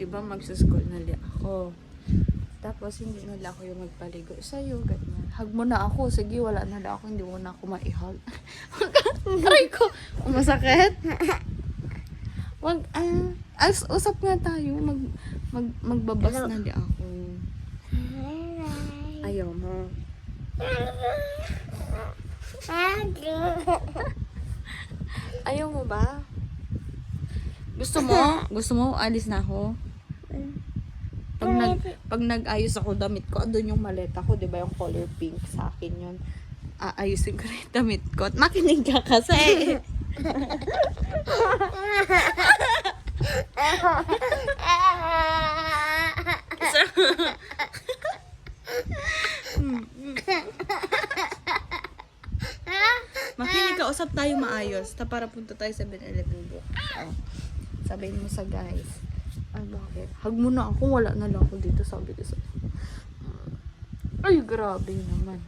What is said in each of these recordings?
Diba magsa-school na li ako. Tapos hindi na lang ako yung magpaligo sa'yo, ganyan. Hug mo na ako, sige, wala na lang ako, hindi mo na ako maihag. Aray ko, masakit? Wag, usap nga tayo, magbabas na li ako. Ayaw mo. Ayaw mo ba? Gusto mo? Gusto mo? Alis na ako? Pag nag-ayos ako damit ko, andun yung maleta ko, di ba yung color pink sa akin yun. Aayusin ko rin yung damit ko. At makinig ka kasi. Makinig ka, usap tayo maayos. Para punta tayo sa 7-Eleven bukas. Sabihin mo sa guys. Ay, bakit? Hug mo na ako, wala na lang ako dito, sabi ko sa... Ay, grabe naman.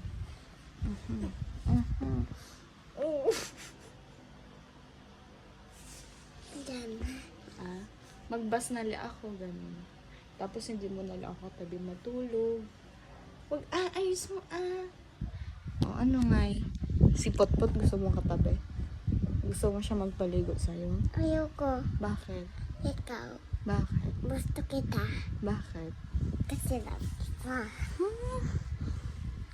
Magbas na li ako, ganun. Tapos hindi mo na lang ako tabi matulog. Wag, ayos mo, O, ano nga Si Potpot gusto mo katabi? Gusto mo siya magpaligo sa'yo? Ayoko. Bakit? Ikaw. Bakit? Gusto kita. Bakit? Kasi love kita.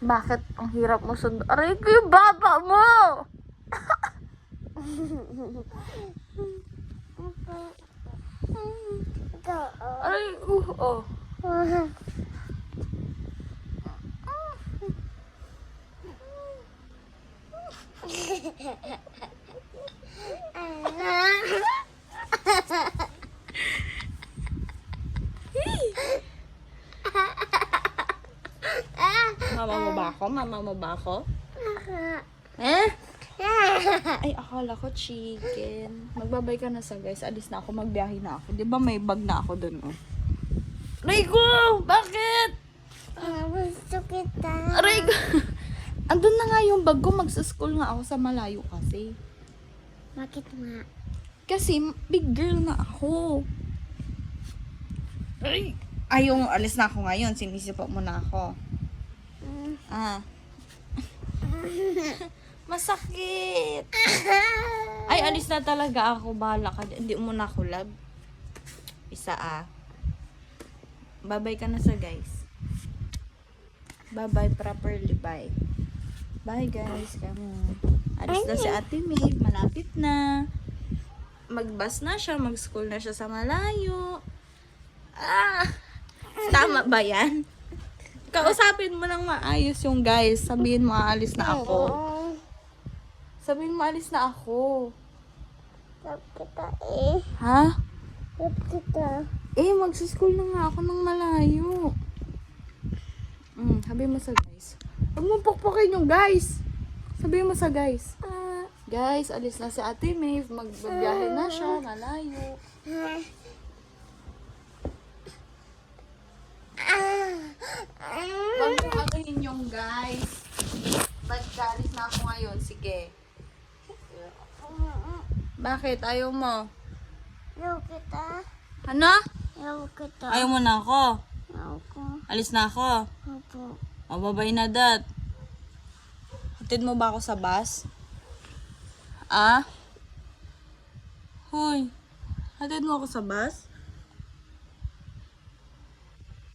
Bakit? Ang hirap mo sundo. Aray ko yung baba mo! Ikaw. Aray ko, oh. Mama mo ba ako? Mama mo ba ako? Ay, akala ko chicken. Magbabay ka na sa guys. Alis na ako, magbiyahe na ako. Di ba may bag na ako dun, oh? Aray ko! Bakit? Gusto kita. Aray ko! Andun na nga yung bag ko. Magsa-school nga ako sa malayo kasi. Bakit nga? Kasi big girl na ako. Ay! Ayaw, alis na ako ngayon. Sinisipa mo na ako. Masakit. Ay, alis na talaga ako. Bahala ka. Hindi mo na ako love. Isa Bye-bye ka na sa guys. Bye-bye properly. Bye. Bye guys. Kamu. Alis na si Ate May. Malapit na. Magbus na siya. Mag-school na siya sa malayo. Tama ba yan? Kausapin mo ng maayos yung guys. Sabihin mo aalis na ako. Sabihin mo aalis na ako. Love kita Ha? Love kita. Magsa-school na nga ako ng malayo. Sabihin mo sa guys. Huwag mo pukpukin yung guys. Sabihin mo sa guys. Guys, alis na si Ate May. Magbabiyahe na siya. Malayo. Huwag mo akin yung guys. Magkalis na ako ngayon. Sige. Bakit? Ayaw mo? Love kita. Ano? Love kita. Ayaw mo na ako? Ako. Alis na ako? Opo. Babay na dat. Hatid mo ba ako sa bus? Hoy. Hatid mo ako sa bus?